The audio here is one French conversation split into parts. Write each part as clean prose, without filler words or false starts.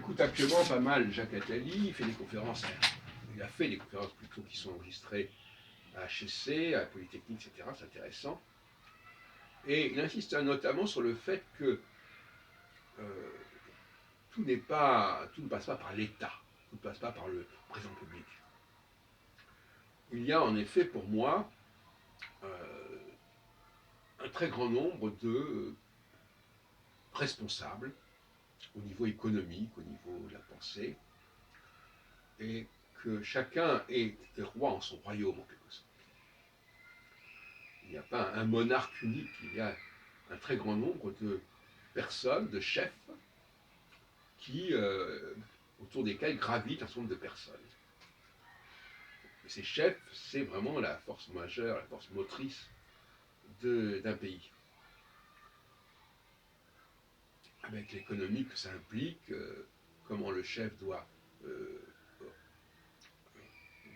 J'écoute actuellement pas mal Jacques Attali, il fait des conférences, il a fait des conférences plutôt qui sont enregistrées à HEC, à Polytechnique, etc. C'est intéressant. Et il insiste notamment sur le fait que euh, tout ne passe pas par l'État, tout ne passe pas par le président public. Il y a en effet pour moi un très grand nombre de responsables au niveau économique, au niveau de la pensée, et que chacun est roi en son royaume en quelque sorte. Il n'y a pas un monarque unique, il y a un très grand nombre de personnes, de chefs, autour desquels gravitent un certain nombre de personnes. Et ces chefs, c'est vraiment la force majeure, la force motrice d'un pays. Avec l'économie que ça implique, comment le chef doit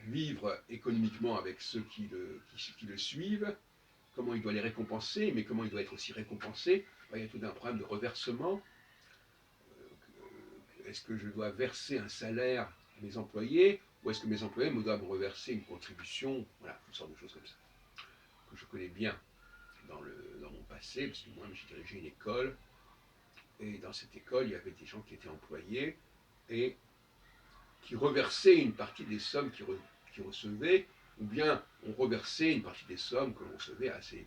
vivre économiquement avec ceux qui le suivent, comment il doit les récompenser, mais comment il doit être aussi récompensé. Il y a tout un problème de reversement. Est-ce que je dois verser un salaire à mes employés, ou est-ce que mes employés me doivent me reverser une contribution? Voilà, toutes sortes de choses comme ça, que je connais bien dans mon passé, parce que moi j'ai dirigé une école, et dans cette école, il y avait des gens qui étaient employés, et qui reversaient une partie des sommes qu'ils recevaient, ou bien on reversait une partie des sommes que l'on recevait à ses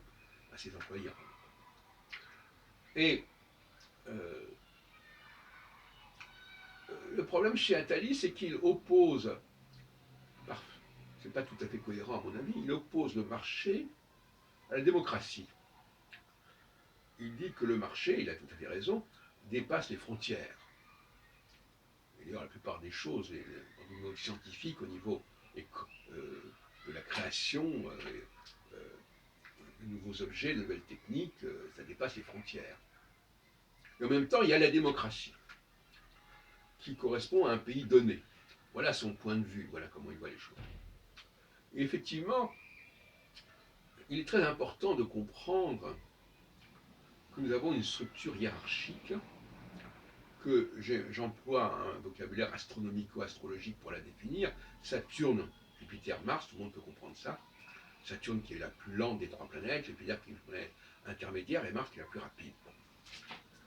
employés. Et le problème chez Attali, c'est qu'il oppose, c'est pas tout à fait cohérent à mon avis, il oppose le marché à la démocratie. Il dit que le marché, il a tout à fait raison, dépasse les frontières. Et d'ailleurs, la plupart des choses, au niveau scientifique, au niveau de la création, de nouveaux objets, de nouvelles techniques, ça dépasse les frontières. Et en même temps, il y a la démocratie, qui correspond à un pays donné. Voilà son point de vue, voilà comment il voit les choses. Et effectivement, il est très important de comprendre que nous avons une structure hiérarchique, que j'emploie un vocabulaire astronomico-astrologique pour la définir. Saturne, Jupiter, Mars, tout le monde peut comprendre ça. Saturne qui est la plus lente des trois planètes, Jupiter qui est une planète intermédiaire, et Mars qui est la plus rapide.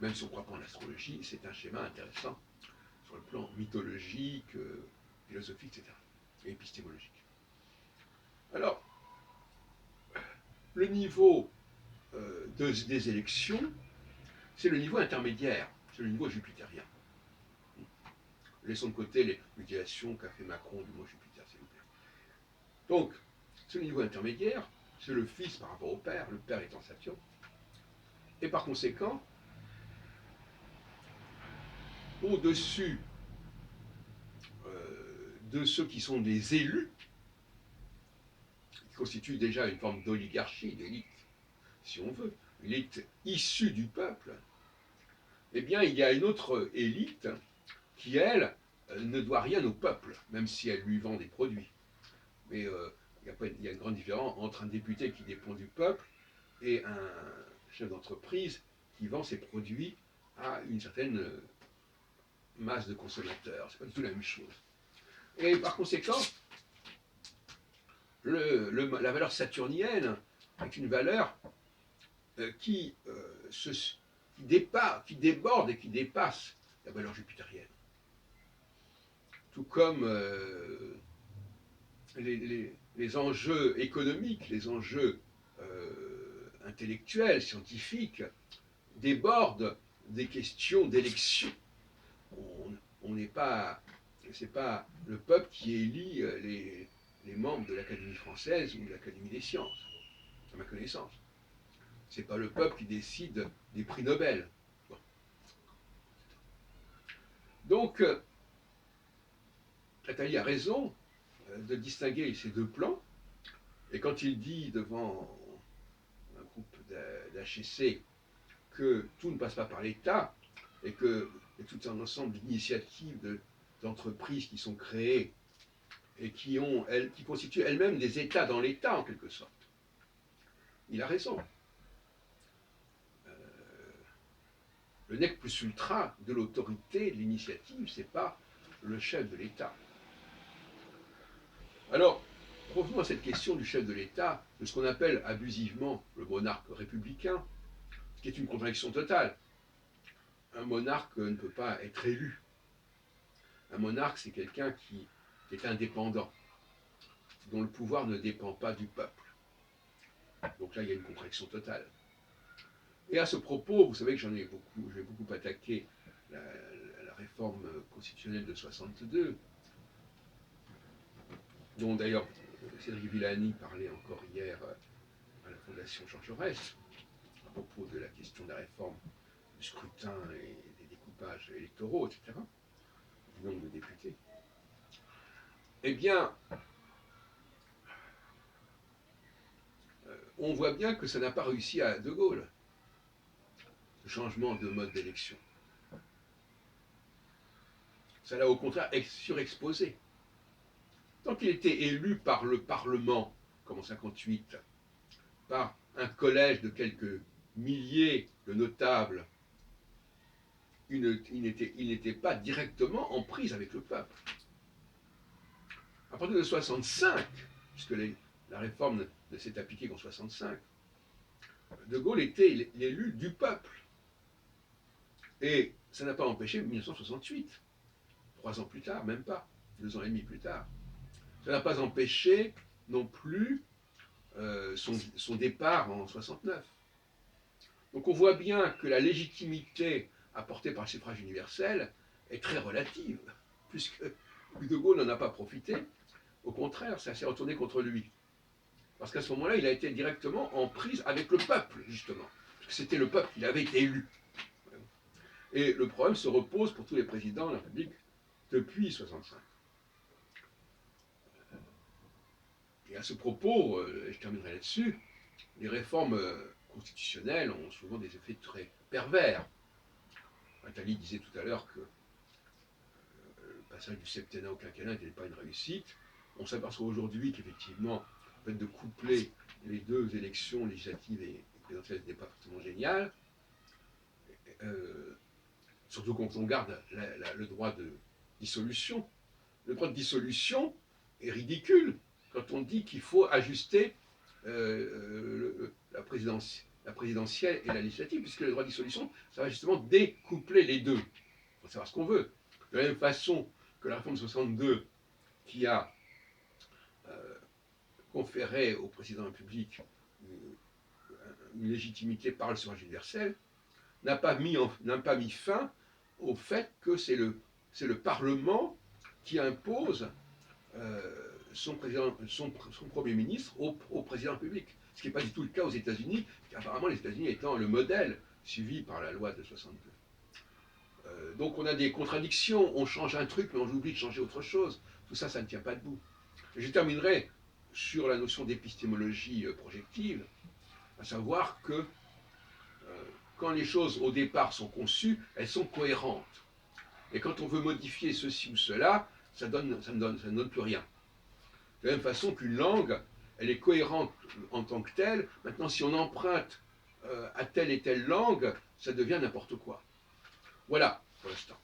Même si on ne croit pas en astrologie, c'est un schéma intéressant sur le plan mythologique, philosophique, etc. et épistémologique. Alors, le niveau des élections, c'est le niveau intermédiaire, c'est le niveau jupitérien. Laissons de côté l'utilisation qu'a fait Macron du mot Jupiter, s'il vous plaît. Donc, c'est le niveau intermédiaire, c'est le fils par rapport au père, le père étant Saturne. Et par conséquent, au-dessus de ceux qui sont des élus, qui constituent déjà une forme d'oligarchie, d'élite, si on veut, une élite issue du peuple, eh bien, il y a une autre élite qui, elle, ne doit rien au peuple, même si elle lui vend des produits. Mais il y a une grande différence entre un député qui dépend du peuple et un chef d'entreprise qui vend ses produits à une certaine masse de consommateurs. C'est pas du tout la même chose. Et par conséquent, la valeur saturnienne est une valeur qui déborde et qui dépasse la valeur jupitérienne. Tout comme les enjeux économiques, les enjeux intellectuels, scientifiques, débordent des questions d'élection. On n'est pas, c'est pas le peuple qui élit les membres de l'Académie française ou de l'Académie des sciences, à ma connaissance. C'est pas le peuple qui décide des prix Nobel. Bon. Donc, Attali a raison de distinguer ces deux plans, et quand il dit devant un groupe d'HEC que tout ne passe pas par l'État, et que y a tout un ensemble d'initiatives d'entreprises qui sont créées et qui constituent elles-mêmes des États dans l'État en quelque sorte. Il a raison. le nec plus ultra de l'autorité, de l'initiative, c'est pas le chef de l'État. Alors, revenons à cette question du chef de l'État, de ce qu'on appelle abusivement le monarque républicain, ce qui est une contradiction totale. Un monarque ne peut pas être élu. Un monarque, c'est quelqu'un qui est indépendant, dont le pouvoir ne dépend pas du peuple. Donc là, il y a une contradiction totale. Et à ce propos, vous savez que j'ai beaucoup attaqué la réforme constitutionnelle de 62, dont d'ailleurs Cédric Villani parlait encore hier à la Fondation Jean Jaurès, à propos de la question de la réforme du scrutin et des découpages électoraux, etc., du nombre de députés. Eh bien, on voit bien que ça n'a pas réussi à De Gaulle, ce changement de mode d'élection. Ça l'a au contraire surexposé. Tant qu'il était élu par le Parlement, comme en 58, par un collège de quelques milliers de notables, il n'était pas directement en prise avec le peuple. À partir de 65, puisque la réforme ne s'est appliquée qu'en 65, De Gaulle était l'élu du peuple. Et ça n'a pas empêché 1968, 3 ans plus tard, même pas, 2 ans et demi plus tard. Ça n'a pas empêché non plus son départ en 69. Donc on voit bien que la légitimité apportée par le suffrage universel est très relative, puisque De Gaulle n'en a pas profité. Au contraire, ça s'est retourné contre lui. Parce qu'à ce moment-là, il a été directement en prise avec le peuple, justement. Parce que c'était le peuple, il avait été élu. Et le problème se repose pour tous les présidents de la République depuis 65. Et à ce propos, je terminerai là-dessus, les réformes constitutionnelles ont souvent des effets très pervers. Attali disait tout à l'heure que le passage du septennat au quinquennat n'était pas une réussite. On s'aperçoit aujourd'hui qu'effectivement, le fait de coupler les deux élections législatives et présidentielles n'était pas forcément génial. Surtout quand on garde le droit de dissolution. Le droit de dissolution est ridicule quand on dit qu'il faut ajuster la présidentielle et la législative, puisque le droit de dissolution, ça va justement découpler les deux. Il faut savoir ce qu'on veut. De la même façon que la réforme de 62, qui a conféré au président de la République une légitimité par le suffrage universel, n'a pas mis fin au fait que c'est le Parlement qui impose son Premier ministre au président de la République. Ce qui n'est pas du tout le cas aux États-Unis, apparemment les États-Unis étant le modèle suivi par la loi de 62. Donc on a des contradictions, on change un truc mais on oublie de changer autre chose. Tout ça, ça ne tient pas debout. Et je terminerai sur la notion d'épistémologie projective, à savoir que quand les choses au départ sont conçues, elles sont cohérentes. Et quand on veut modifier ceci ou cela, ça ne donne plus rien. De la même façon qu'une langue, elle est cohérente en tant que telle. Maintenant, si on emprunte à telle et telle langue, ça devient n'importe quoi. Voilà pour l'instant.